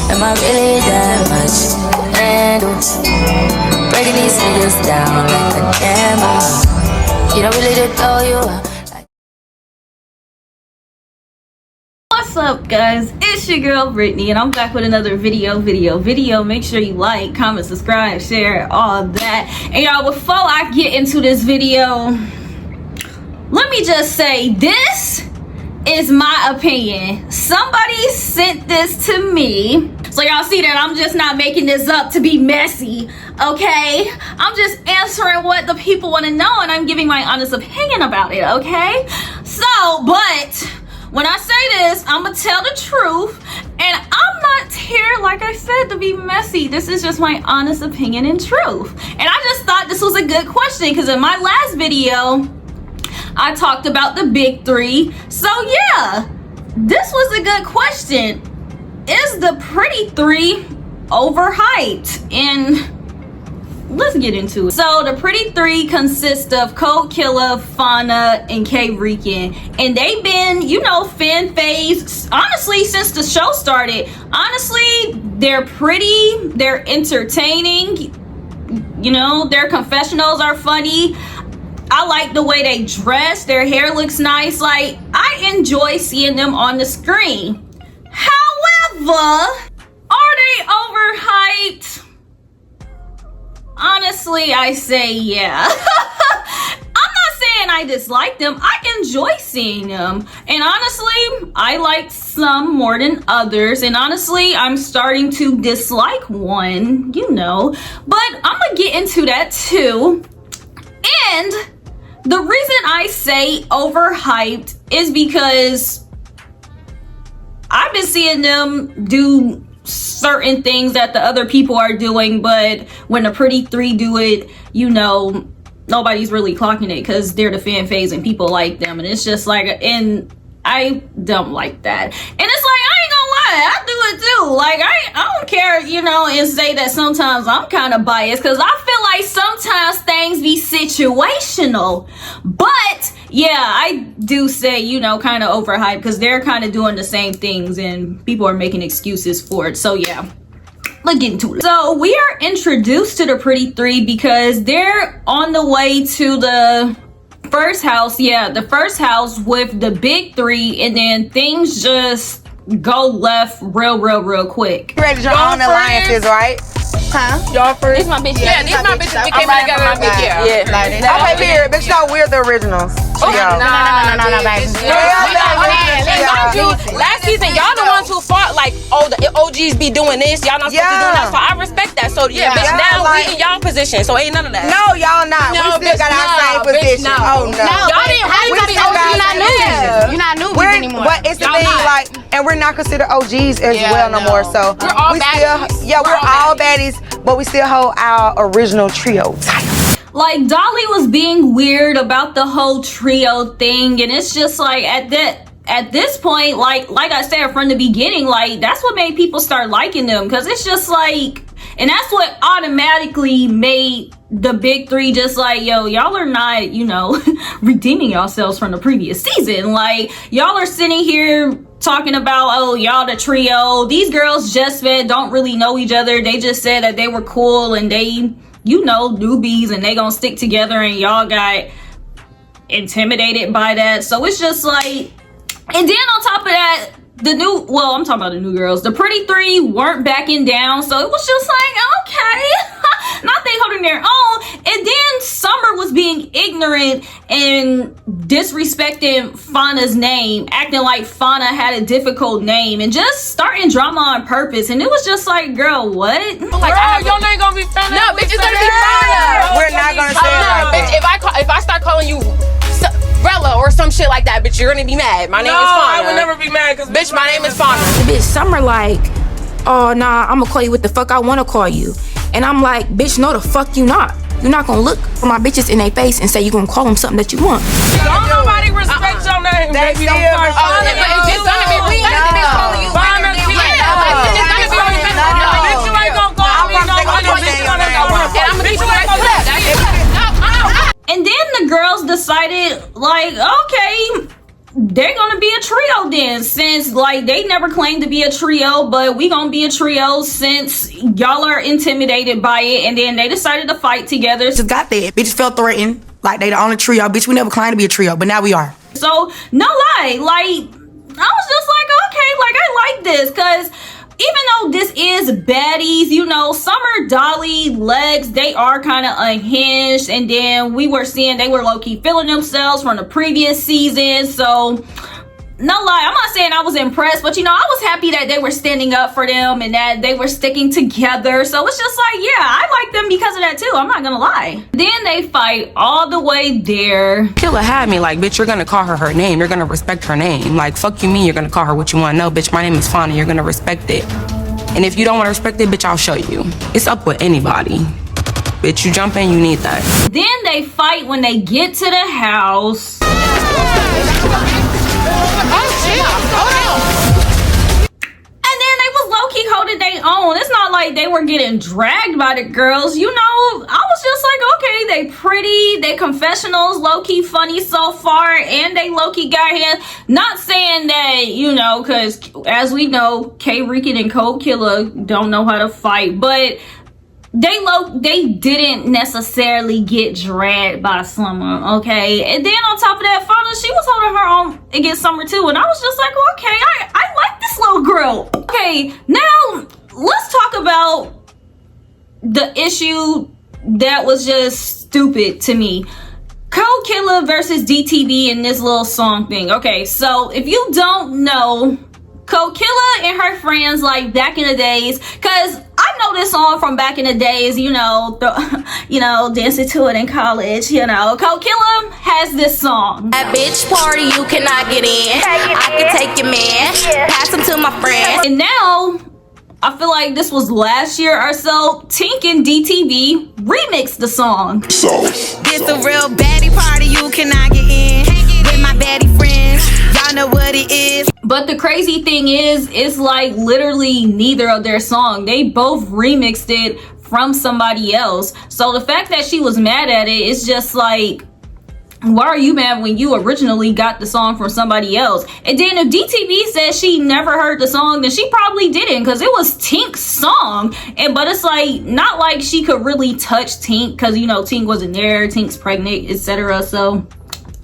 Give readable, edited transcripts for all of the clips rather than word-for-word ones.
Am I really that much to handle? Breaking these niggas down like a gamble. You don't really know you are. What's up, guys? It's your girl Brittany, and I'm back with another video. Make sure you like, comment, subscribe, share, all that. And y'all, before I get into this video, let me just say this is my opinion. Somebody sent this to me, so y'all see that I'm just not making this up to be messy, okay? I'm just answering what the people want to know, and I'm giving my honest opinion about it, okay? So, but when I say this, I'm gonna tell the truth, and I'm not here, like I said, to be messy. This is just my honest opinion and truth. And I just thought this was a good question, because in my last video, I talked about the big three. So yeah, this was a good question. Is the pretty three overhyped? And let's get into it. So the pretty three consists of Cold Killer, Fauna, and Rixan, and they've been, you know, fan faves honestly since the show started. Honestly, they're pretty, they're entertaining, you know, their confessionals are funny. I like the way they dress, their hair looks nice. Like, I enjoy seeing them on the screen. However, are they overhyped? Honestly, I say yeah. I'm not saying I dislike them. I enjoy seeing them. And honestly, I like some more than others. And honestly, I'm starting to dislike one, you know. But I'm gonna get into that too. And the reason I say overhyped is because I've been seeing them do certain things that the other people are doing, but when the pretty three do it, you know, nobody's really clocking it because they're the fan phase and people like them, and it's just like, and I don't like that. And it's like, I ain't gonna lie, I do it too. Like, I don't care, you know, and say that sometimes I'm kind of biased because I feel like sometimes things be situational. But yeah, I do say, you know, kind of overhyped because they're kind of doing the same things and people are making excuses for it. So yeah, let's get into it. So we are introduced to the pretty three because they're on the way to the first house. Yeah, the first house with the big three, and then things just go left real quick. You ready to join on alliances, right? Huh? Y'all first? This my bitch. Yeah, these my bitches. We came together. My bitch. Yeah. Okay, period. Bitch, y'all, we're the originals. No, baby. Last season, y'all the ones who fought like, oh, the OGs be doing this. Y'all not supposed to be doing that. So I respect that. So yeah, bitch, now we in y'all position. So ain't none of that. No, y'all not. We still got our same position. Oh no. Y'all didn't. How you be OG? You're not newbies. You're not newbies anymore. But it's the thing, like, and we're not considered OGs as well no more. So we're all baddies. Yeah, we're all baddies, but we still hold our original trio title. Like, Dolly was being weird about the whole trio thing, and it's just like at this point, like I said from the beginning, like that's what made people start liking them, because it's just like, and that's what automatically made the big three just like, yo, y'all are not, you know, redeeming yourselves from the previous season. Like, y'all are sitting here talking about, oh, y'all the trio. These girls just met, don't really know each other. They just said that they were cool and they, you know, newbies, and they gonna stick together, and y'all got intimidated by that. So it's just like, and then on top of that, the new, well, I'm talking about the new girls, the pretty three weren't backing down. So it was just like, okay, not they holding their own. And then Summer was being ignorant and disrespecting Fauna's name, acting like Fauna had a difficult name, and just starting drama on purpose. And it was just like, girl, what? Like, your name gonna be Fauna. No, bitch, it's gonna be Fauna. We're not gonna say it like bitch, that. if I start calling you Rella or some shit like that, bitch, you're gonna be mad. My name is Fauna. I would never be mad because bitch, my name is Fauna. Bitch, Summer like, oh nah, I'm gonna call you what the fuck I wanna call you. And I'm like, bitch, no the fuck you not. You're not gonna look for my bitches in their face and say you gonna call them something that you want. Don't nobody respect your name, baby. Don't start calling But it's just gonna be respected. It's calling you. Fauna. It's gonna be respected. Bitch, you ain't gonna call me no other bitch. And I'm gonna be respected. And then the girls decided, like, okay, they're gonna be a trio then, since like they never claimed to be a trio, but we gonna be a trio since y'all are intimidated by it. And then they decided to fight together. Just got there. Bitches felt threatened. Like they the only trio. Bitch, we never claimed to be a trio, but now we are. So no lie, like I was just like, okay, like I like this, because even though this is Baddies, you know, Summer, Dolly, Legs, they are kind of unhinged. And then we were seeing they were low-key feeling themselves from the previous season. So no lie, I'm not saying I was impressed, but you know, I was happy that they were standing up for them and that they were sticking together. So it's just like, yeah, I like them because of that too. I'm not gonna lie. Then they fight all the way there. Killer had me like, bitch, you're gonna call her name. You're gonna respect her name. Like, fuck you mean you're gonna call her what you want? No, bitch, my name is Fauna. You're gonna respect it. And if you don't want to respect it, bitch, I'll show you. It's up with anybody. Bitch, you jump in, you need that. Then they fight when they get to the house. And then they was low-key holding their own. It's not like they were getting dragged by the girls. You know, I was just like, okay, they pretty, they confessionals, low-key funny so far, and they low-key got hands. Not saying that, you know, because as we know, K Rixan and Cold Killer don't know how to fight, but they didn't necessarily get dragged by Summer, okay? And then on top of that, Fauna, she was holding her own against Summer too, and I was just like, okay, I like this little girl. Okay, now let's talk about the issue that was just stupid to me. Cold Killer versus DTV in this little song thing. Okay, so if you don't know, Cold Killer and her friends, like back in the days, because I know this song from back in the days, you know, dancing to it in college, you know. Cold Killer has this song. That bitch party, you cannot get in. I can take your man, pass him to my friend. And now, I feel like this was last year or so, Tink and DTV remixed the song. This a real baddie party, you cannot get in. With my baddie friends, y'all know what it is. But the crazy thing is, it's like literally neither of their song. They both remixed it from somebody else. So the fact that she was mad at it, it's just like, why are you mad when you originally got the song from somebody else? And then if DTV says she never heard the song, then she probably didn't, because it was Tink's song. But it's like, not like she could really touch Tink, because you know Tink wasn't there, Tink's pregnant, etc. So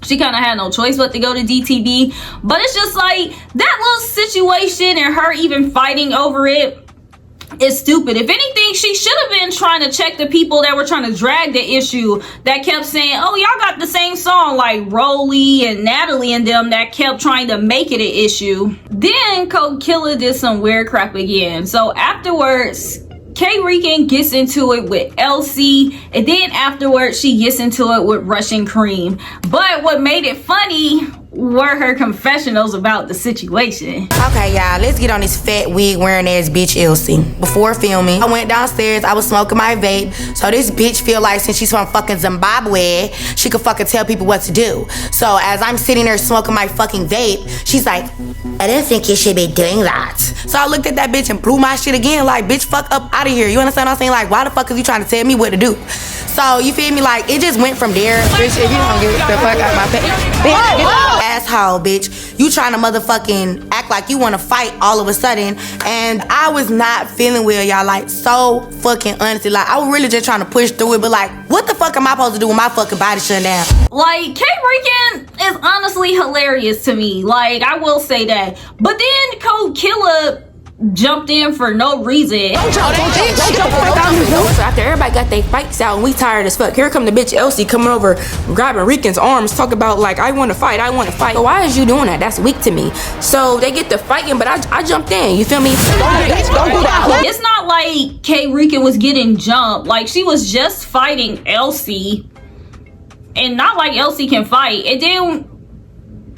she kind of had no choice but to go to DTV. But it's just like, that little situation and her even fighting over it is stupid. If anything, she should have been trying to check the people that were trying to drag the issue, that kept saying, oh, y'all got the same song, like Rolly and Natalie and them, that kept trying to make it an issue. Then Cold Killer did some weird crap again. So afterwards, K Rixan gets into it with Elsie, and then afterwards she gets into it with Russian Cream. But what made it funny were her confessionals about the situation. Okay, y'all, let's get on this fat wig wearing ass bitch Elsie. Before filming, I went downstairs, I was smoking my vape, so this bitch feel like since she's from fucking Zimbabwe, she could fucking tell people what to do. So as I'm sitting there smoking my fucking vape, she's like, I didn't think you should be doing that. So I looked at that bitch and blew my shit again, like, bitch, fuck up out of here. You understand what I'm saying? Like, why the fuck is you trying to tell me what to do? So, you feel me? Like, it just went from there. Bitch, if you don't get the fuck out of my face. Bitch, get the asshole, bitch. You trying to motherfucking act like you want to fight all of a sudden. And I was not feeling well, y'all. Like, so fucking honestly. Like, I was really just trying to push through it. But, like, what the fuck am I supposed to do with my fucking body shutting down? Like, K Rixan is honestly hilarious to me. Like, I will say that. But then Cold Killer jumped in for no reason. So after everybody got their fights out and we tired as fuck, here come the bitch Elsie coming over, grabbing Rixan's arms, talk about like, I want to fight. So why is you doing that? That's weak to me. So they get to fighting, but I jumped in. You feel me? Don't do that. It's not like K Rixan was getting jumped. Like, she was just fighting Elsie, and not like Elsie can fight. And then,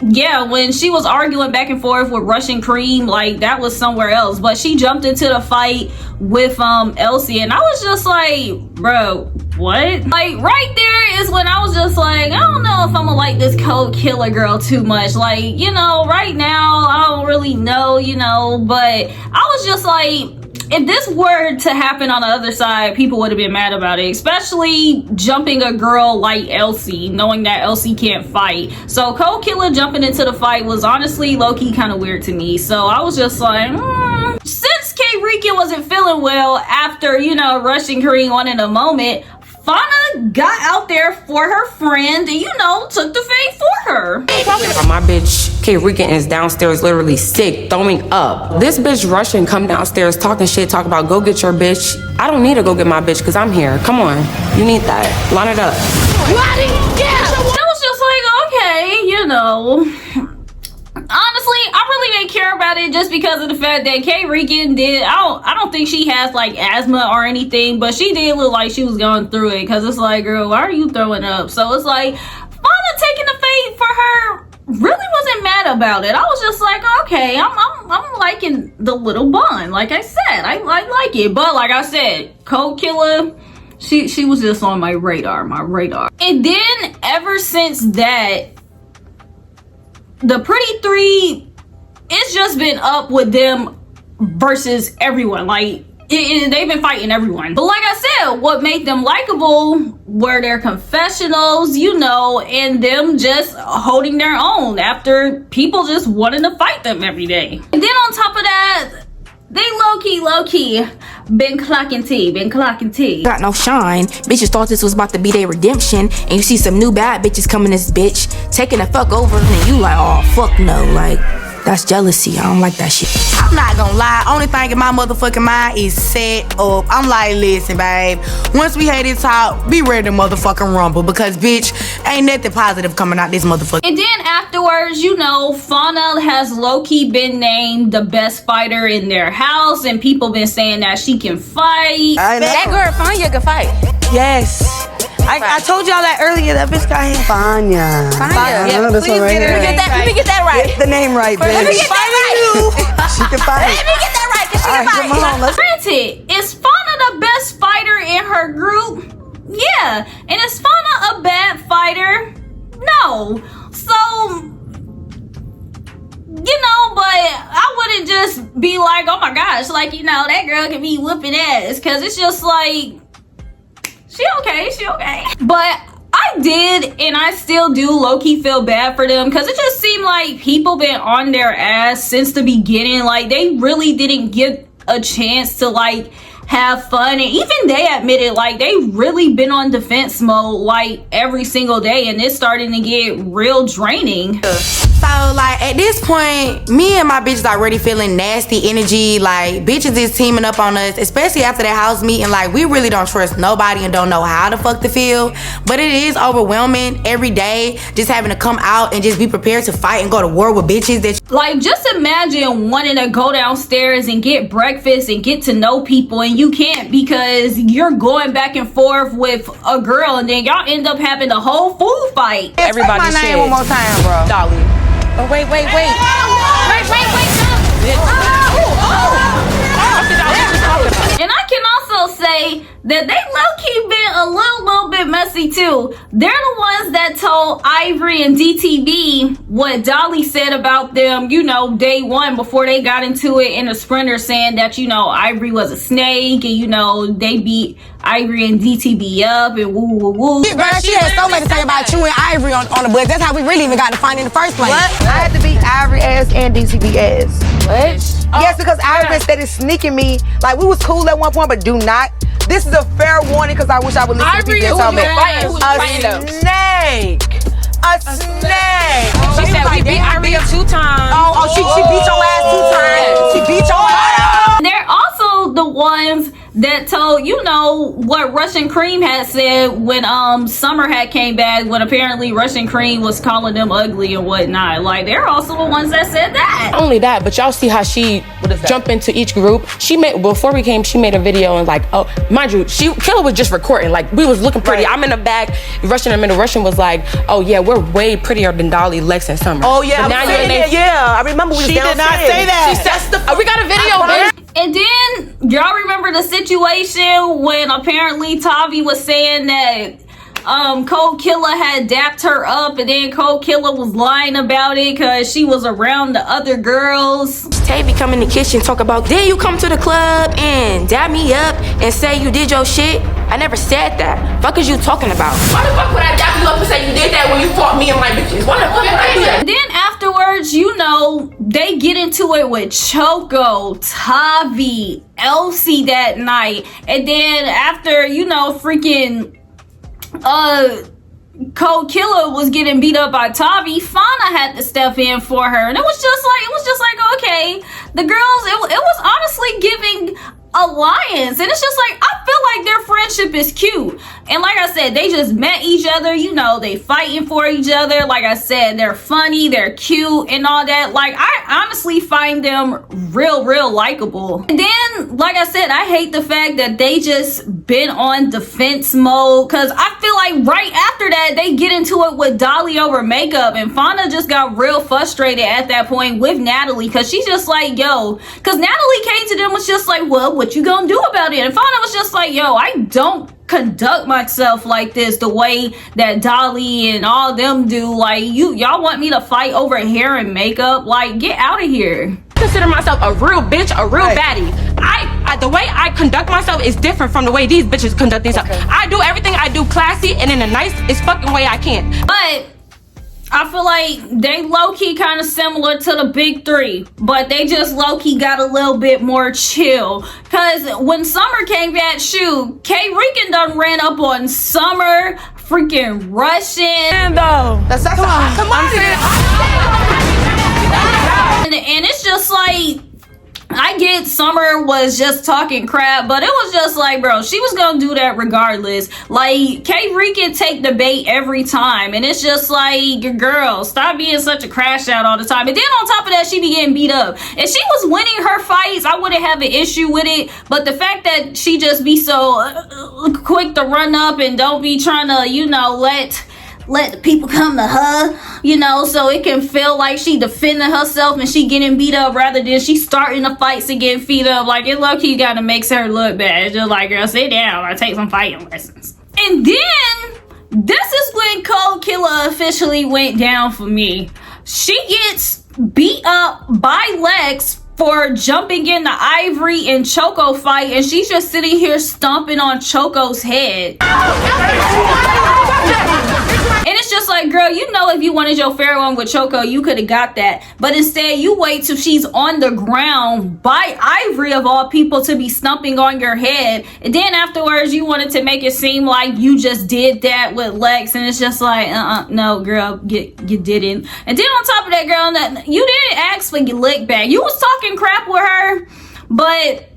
yeah, when she was arguing back and forth with Russian Cream, like, that was somewhere else. But she jumped into the fight with Elsie, and I was just like, bro, what? Like, right there is when I was just like, I don't know if I'm gonna like this Cold Killer girl too much. Like, you know, right now I don't really know, you know, but I was just like, if this were to happen on the other side, people would have been mad about it, especially jumping a girl like Elsie, knowing that Elsie can't fight. So Cold Killer jumping into the fight was honestly low-key kind of weird to me. So I was just like, Since K. Rixan wasn't feeling well after, you know, rushing Kareem on in a moment, Fauna got out there for her friend and, you know, took the fade for her. My bitch, K. Rixan, is downstairs literally sick, throwing up. This bitch rushing, come downstairs, talking shit, talk about go get your bitch. I don't need to go get my bitch because I'm here. Come on. You need that. Line it up. I was just like, okay, you know. Honestly, I really didn't care about it just because of the fact that K. Rixan did. I don't think she has like asthma or anything, but she did look like she was going through it. Cause it's like, girl, why are you throwing up? So it's like, Fauna taking the fade for her. Really wasn't mad about it. I was just like, okay, I'm liking the little bond. Like I said, I like it. But like I said, Cold Killer, she was just on my radar. And then ever since that, the Pretty Three, it's just been up with them versus everyone. Like, they've been fighting everyone. But like I said, what made them likable were their confessionals, you know, and them just holding their own after people just wanting to fight them every day. And then on top of that, they low-key been clocking tea. Got no shine. Bitches thought this was about to be their redemption, and you see some new bad bitches coming this bitch, taking the fuck over, and you like, oh, fuck no. Like, that's jealousy. I don't like that shit. I'm not gonna lie, only thing in my motherfucking mind is set up. I'm like, listen, babe, once we had this talk, be ready to motherfucking rumble, because bitch, ain't nothing positive coming out this motherfucker. And then afterwards, you know, Fauna has low-key been named the best fighter in their house, and people been saying that she can fight. That girl Fanya can fight. Yes. I told y'all that earlier. That bitch got him. Fanya. Yeah, please get her name right. Let me get that right. Get the name right, bitch. Let me get that right. She can fight. Let me get that right, cause she can fight. Come on, let's. Granted, is Fauna the best fighter in her group? Yeah. And is Fauna a bad fighter? No. So, you know, but I wouldn't just be like, oh my gosh, like, you know, that girl can be whooping ass, because it's just like, she okay. But I did, and I still do low-key feel bad for them, because it just seemed like people been on their ass since the beginning. Like, they really didn't get a chance to, like, have fun. And even they admitted, like, they really been on defense mode, like, every single day, and it's starting to get real draining. So, like, at this point, me and my bitches already feeling nasty energy. Like, bitches is teaming up on us, especially after that house meeting. Like, we really don't trust nobody and don't know how the fuck to feel. But it is overwhelming every day, just having to come out and just be prepared to fight and go to war with bitches that like, just imagine wanting to go downstairs and get breakfast and get to know people, and you can't because you're going back and forth with a girl, and then y'all end up having a whole food fight. Everybody Say my name one more time, bro. Dolly. Oh, wait. Wait. And I can also say that they low-key been a little bit messy too. They're the ones that told Ivory and DTB what Dolly said about them, you know, day one before they got into it in the sprinter, saying that, you know, Ivory was a snake, and, you know, they beat Ivory and DTB up and woo. Girl, she had so much to say about you and Ivory on the bus. That's how we really even got to find in the first place. What? I had to beat Ivory ass and DTB ass. What? Yes, because Ivory started sneaking me. Like, we was cool at one point, but do not. This is a fair warning, because I wish I would listen to people that tell me. A snake. She said we beat Ivory up 2 times. Oh, she beat your ass 2 times. She beat your ass. They're also the ones that told, you know, what Russian Cream had said when Summer had came back, when apparently Russian Cream was calling them ugly and whatnot. Like, they're also the ones that said that. Not only that, but y'all see how she jumped into each group. She made, before we came, she made a video, and like, oh, mind you, Killer was just recording. Like, we was looking pretty. Right. I'm in the back, Russian in the middle. Russian was like, oh yeah, we're way prettier than Dolly, Lex, and Summer. Oh yeah, I remember we was downstairs. She did not say that. We got a video, bitch. And then y'all remember the situation when apparently Tavi was saying that Cold Killer had dapped her up, and then Cold Killer was lying about it because she was around the other girls. Tavy come in the kitchen, talk about, then you come to the club and dab me up and say you did your shit. I never said that. Fuck is you talking about? Why the fuck would I dab you up and say you did that when you fought me and my bitches? Why the fuck would I do that? Then afterwards, you know, they get into it with Choco, Tavi, Elsie that night. And then after, you know, freaking Cold Killer was getting beat up by Tavi, Fauna had to step in for her. And it was just like, okay, the girls, it was honestly giving alliance, and it's just like, I feel like their friendship is cute. And like I said, they just met each other, you know, they fighting for each other. Like I said, they're funny, they're cute and all that. Like, I honestly find them real likable. And then, like I said, I hate the fact that they just been on defense mode, because I feel like right after that they get into it with Dolly over makeup, and Fauna just got real frustrated at that point with Natalie, because she's just like, yo, because Natalie came to them, was just like, well, what you gonna do about it? And Fauna was just like, yo, I don't conduct myself like this the way that Dolly and all them do. Like, y'all want me to fight over hair and makeup? Like, get out of here. I consider myself a real bitch, a real baddie. The way I conduct myself is different from the way these bitches conduct themselves. I do everything I do classy and in the nicest fucking way I can. But I feel like they low-key kind of similar to the big three, but they just low-key got a little bit more chill. Because when Summer came back, shoot, K Rixan done ran up on Summer, freaking Russian. Come on. And it's just like, I get Summer was just talking crap, but it was just like, bro, she was gonna do that regardless. Like, K Rixan take the bait every time, and it's just like, girl, stop being such a crash out all the time. And then on top of that, she be getting beat up. If she was winning her fights, I wouldn't have an issue with it, but the fact that she just be so quick to run up and don't be trying to, you know, let the people come to her, you know, so it can feel like she defending herself and she getting beat up rather than she starting the fights and getting beat up. Like, it low-key kind of makes her look bad. It's just like, girl, sit down or take some fighting lessons. And then this is when Cold Killer officially went down for me. She gets beat up by Lex for jumping in the Ivory and Choco fight, and she's just sitting here stomping on Choco's head. And it's just like, girl, you know, if you wanted your fair one with Choco, you could have got that. But instead, you wait till she's on the ground by Ivory, of all people, to be stomping on your head. And then afterwards, you wanted to make it seem like you just did that with Lex. And it's just like, no, girl, you didn't. And then on top of that, girl, that you didn't ask for your lick back. You was talking crap with her, but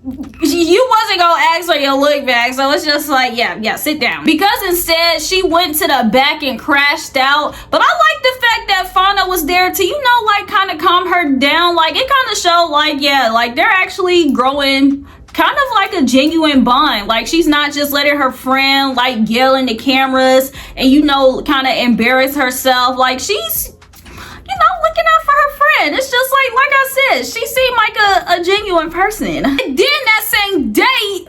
you wasn't gonna ask for your look back, so it's just like, yeah, sit down. Because instead, she went to the back and crashed out. But I like the fact that Fauna was there to, you know, like, kind of calm her down. Like, it kind of showed, like, yeah, like, they're actually growing kind of like a genuine bond. Like, she's not just letting her friend, like, yell in the cameras and, you know, kind of embarrass herself. Like, she's, you know, looking out for her friend. It's just like I said, she seemed like a genuine person. And then that same day,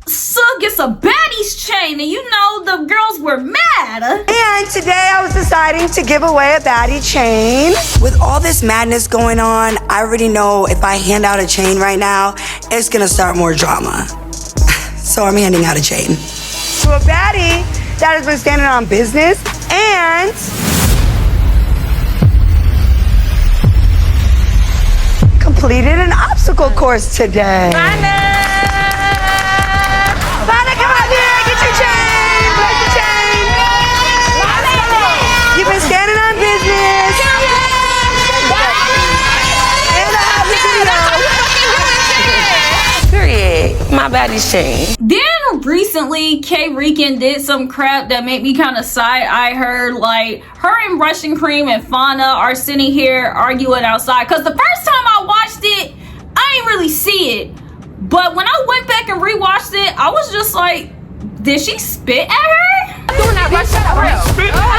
Sue gets a Baddies chain, and you know, the girls were mad. And today I was deciding to give away a baddie chain. With all this madness going on, I already know if I hand out a chain right now, it's gonna start more drama. So I'm handing out a chain to a baddie that has been standing on business and completed an obstacle course today. Fana, come out here, get your chain, bless the chain. You've been standing on business. And I have the video. Period. My Baddies chain. Then recently, K Rixan did some crap that made me kind of side-eye her. Like, her and Russian Cream and Fauna are sitting here arguing outside. Because the first time I watched it, I ain't really see it. But when I went back and rewatched it, I was just like, did she spit at her? Doing that Russian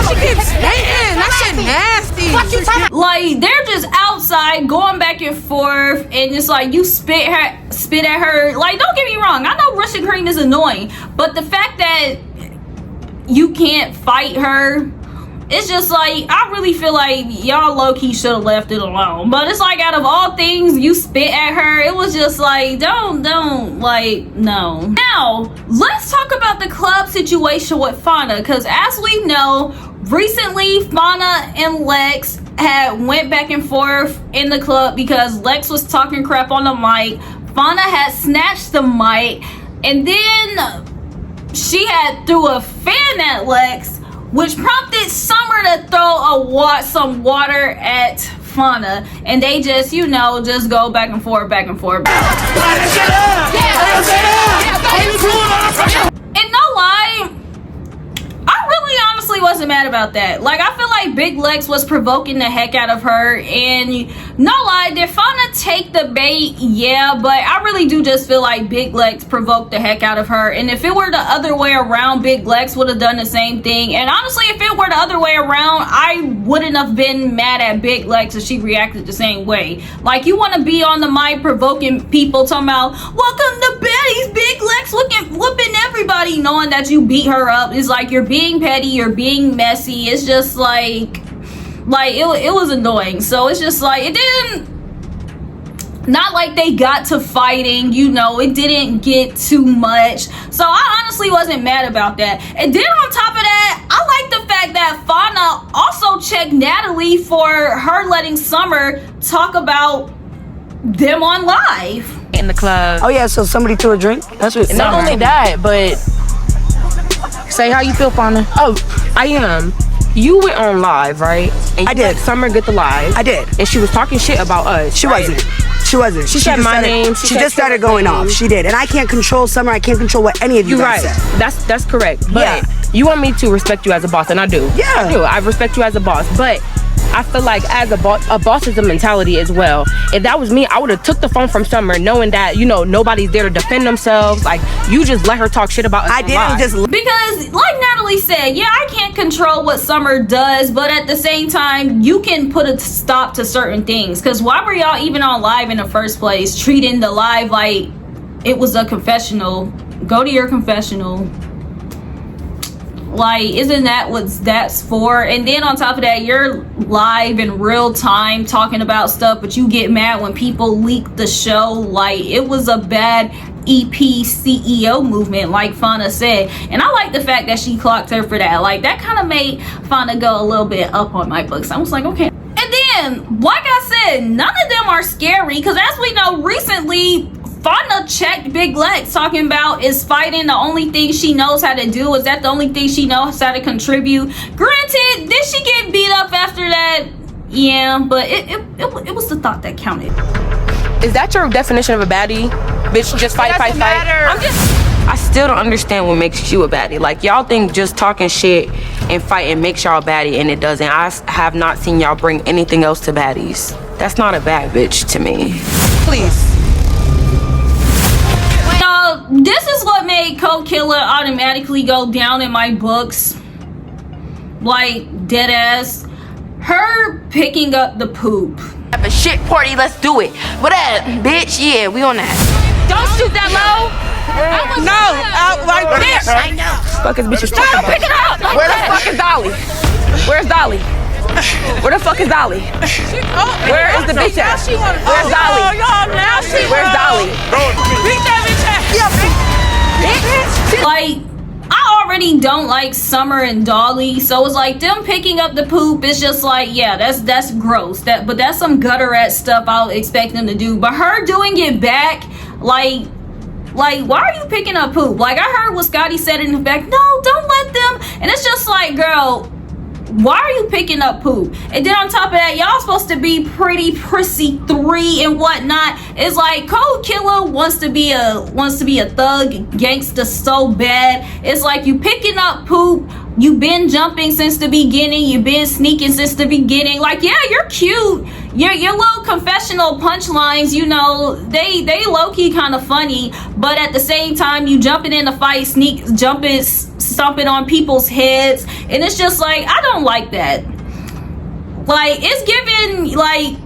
she keeps spitting. That shit nasty. Like, they're just outside going back and forth, and it's like, you spit at her. Like, don't get me wrong, I know Russian Cream is annoying, but the fact that you can't fight her. It's just like, I really feel like y'all low-key should have left it alone. But it's like, out of all things you spit at her, it was just like, don't, like, no. Now, let's talk about the club situation with Fauna, because as we know, recently Fauna and Lex had went back and forth in the club because Lex was talking crap on the mic. Fauna had snatched the mic, and then she had threw a fan at Lex, which prompted Summer to throw some water at Fauna, and they just, you know, just go back and forth. And no lie, I really honestly wasn't mad about that. Like, I feel like Big Lex was provoking the heck out of her, and no lie, did Fauna take the bait? Yeah, but I really do just feel like Big Lex provoked the heck out of her, and if it were the other way around, Big Lex would have done the same thing. And honestly, if it were the other way around, I wouldn't have been mad at Big Lex if she reacted the same way. Like, you want to be on the mic provoking people, talking about, welcome to Baddies, Big Lex whooping everybody, knowing that you beat her up. It's like, you're being petty, you're being messy. It's just like it was annoying. So it's just like, it didn't, not like they got to fighting, you know, it didn't get too much. So I honestly wasn't mad about that. And then on top of that, I like the fact that Fauna also checked Natalie for her letting Summer talk about them on live in the club. Oh yeah, so somebody threw a drink? That's what. Not only that, but say how you feel, Fauna. Oh, I am. You went on live, right? And I did. Let Summer get the live. I did. And she was talking shit about us. She right? wasn't. She wasn't. She said my name. She just started going off. She did. And I can't control Summer. I can't control what any of you guys said. That's correct. But Yeah. you want me to respect you as a boss, and I do. Yeah. I do. I respect you as a boss. But I feel like as a boss is a mentality as well. If that was me, I would have took the phone from Summer knowing that, you know, nobody's there to defend themselves. Like, you just let her talk shit about us. I didn't just... Because like Natalie said, yeah, I can't control what Summer does, but at the same time, you can put a stop to certain things. Because why were y'all even on live in the first place, treating the live like it was a confessional? Go to your confessional. Like, isn't that what that's for? And then on top of that, you're live in real time talking about stuff, but you get mad when people leak the show. Like, it was a bad EP CEO movement, like Fauna said. And I like the fact that she clocked her for that. Like, that kind of made Fauna go a little bit up on my books. I was like, okay. And then, like I said, none of them are scary, because as we know, recently Fauna checked Big Lex talking about, is fighting the only thing she knows how to do? Is that the only thing she knows how to contribute? Granted, did she get beat up after that? Yeah, but it was the thought that counted. Is that your definition of a baddie? Bitch, just fight. I still don't understand what makes you a baddie. Like, y'all think just talking shit and fighting makes y'all a baddie, and it doesn't. I have not seen y'all bring anything else to baddies. That's not a bad bitch to me. Please. This is what made Cold Killer automatically go down in my books. Like, dead ass. Her picking up the poop. Have a shit party, let's do it. What up, bitch? Yeah, we on that. Don't shoot that low. No, out right there. I know. Fuck is bitches talking about? Pick it up. Where the fuck is Dolly? Where's Dolly? Where the fuck is Dolly? Where is the bitch at? Where's Dolly? Where's Dolly? Beat that bitch ass. Like, I already don't like Summer and Dolly, so it's like them picking up the poop. It's just like, yeah, that's gross. But that's some gutterette stuff I'll expect them to do. But her doing it back, like, why are you picking up poop? Like, I heard what Scotty said in the back. No, don't let them. And it's just like, girl, why are you picking up poop? And then on top of that, y'all supposed to be pretty prissy 3 and whatnot. It's like Cold Killer wants to be a thug gangster so bad. It's like, you picking up poop. You been jumping since the beginning. You been sneaking since the beginning. Like, yeah, you're cute. Your little confessional punchlines, you know, they low-key kind of funny, but at the same time, you jumping in the fight, jumping, stomping on people's heads, and it's just like, I don't like that. Like, it's giving, like,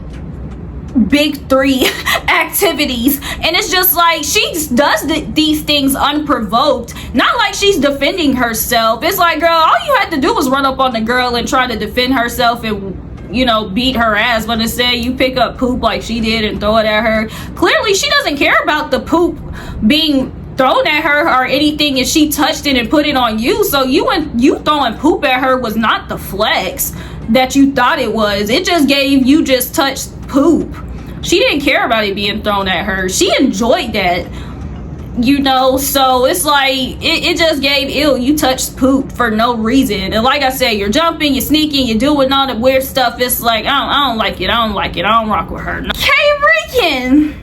big three activities, and it's just like she does these things unprovoked, not like she's defending herself. It's like, girl, all you had to do was run up on the girl and try to defend herself and, you know, beat her ass, but instead you pick up poop like she did and throw it at her. Clearly she doesn't care about the poop being thrown at her or anything if she touched it and put it on you. So you throwing poop at her was not the flex that you thought it was. It just gave you just touched poop. She didn't care about it being thrown at her. She enjoyed that, you know. So it's like it just gave ill. You touched poop for no reason. And like I said, you're jumping, you're sneaking, you're doing all the weird stuff. It's like I don't like it. I don't like it. I don't rock with her. Rixan,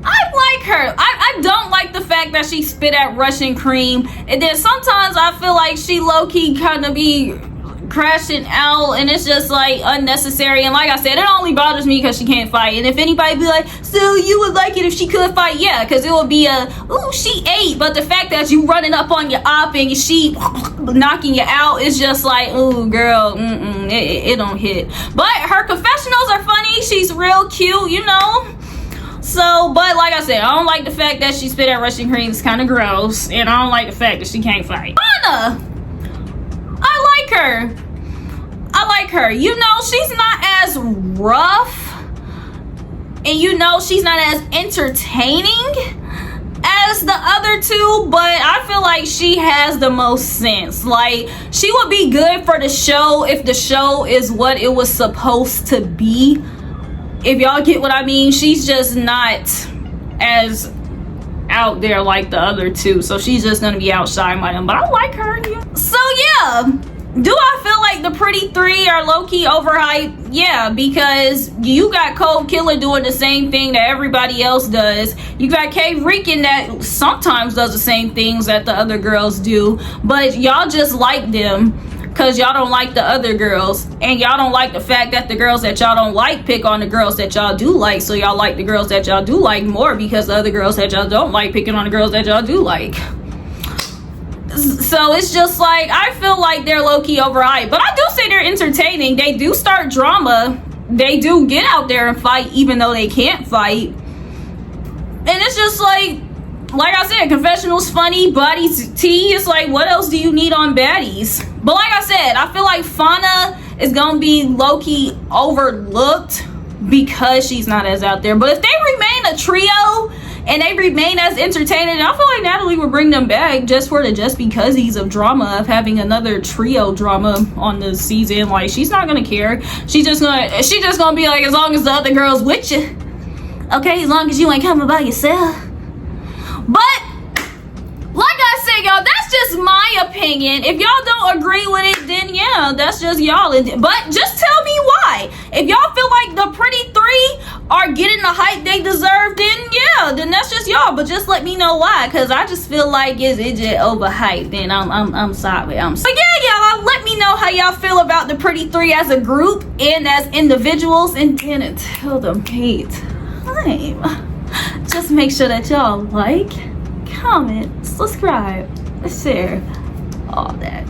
I like her. I don't like the fact that she spit at Russian cream, and then sometimes I feel like she low-key kind of be crashing out, and it's just like unnecessary. And like I said, it only bothers me because she can't fight. And if anybody be like, so you would like it if she could fight? Yeah, because it would be a, ooh, she ate. But the fact that you running up on your op and she knocking you out is just like, ooh, girl, it don't hit. But her confessionals are funny. She's real cute, you know. So, but like I said, I don't like the fact that she spit at Russian cream. It's kind of gross. And I don't like the fact that she can't fight. Anna, I like her. I like her. You know, she's not as rough, and you know, she's not as entertaining as the other two, but I feel like she has the most sense. Like, she would be good for the show if the show is what it was supposed to be. If y'all get what I mean, she's just not as out there like the other two, so she's just gonna be outshined by them. But I like her. So yeah, do I feel like the pretty three are low-key overhyped? Yeah, because you got Cold Killer doing the same thing that everybody else does. You got K Rixan that sometimes does the same things that the other girls do, but y'all just like them because y'all don't like the other girls, and y'all don't like the fact that the girls that y'all don't like pick on the girls that y'all do like. So y'all like the girls that y'all do like more because the other girls that y'all don't like picking on the girls that y'all do like. So it's just like, I feel like they're low-key overhyped, but I do say they're entertaining. They do start drama. They do get out there and fight even though they can't fight. And it's just like I said, confessionals funny, Baddies tea. It's like, what else do you need on Baddies? But like I said, I feel like Fauna is gonna be low-key overlooked because she's not as out there. But if they remain a trio and they remain as entertaining, I feel like Natalie would bring them back just for the just becauses of drama, of having another trio drama on the season. Like, she's not gonna care. She's just gonna be like, as long as the other girl's with you, okay, as long as you ain't coming by yourself. But like I said, y'all, that's just my opinion. If y'all don't agree with it, then yeah, that's just y'all. But just tell me why. If y'all feel like the pretty three are getting the hype they deserve, then yeah, then that's just y'all. But just let me know why, because I just feel like it's just overhyped. And I'm sorry. So yeah, y'all, let me know how y'all feel about the pretty three as a group and as individuals. And then until the main time, just make sure that y'all like, comment, subscribe, share, all that.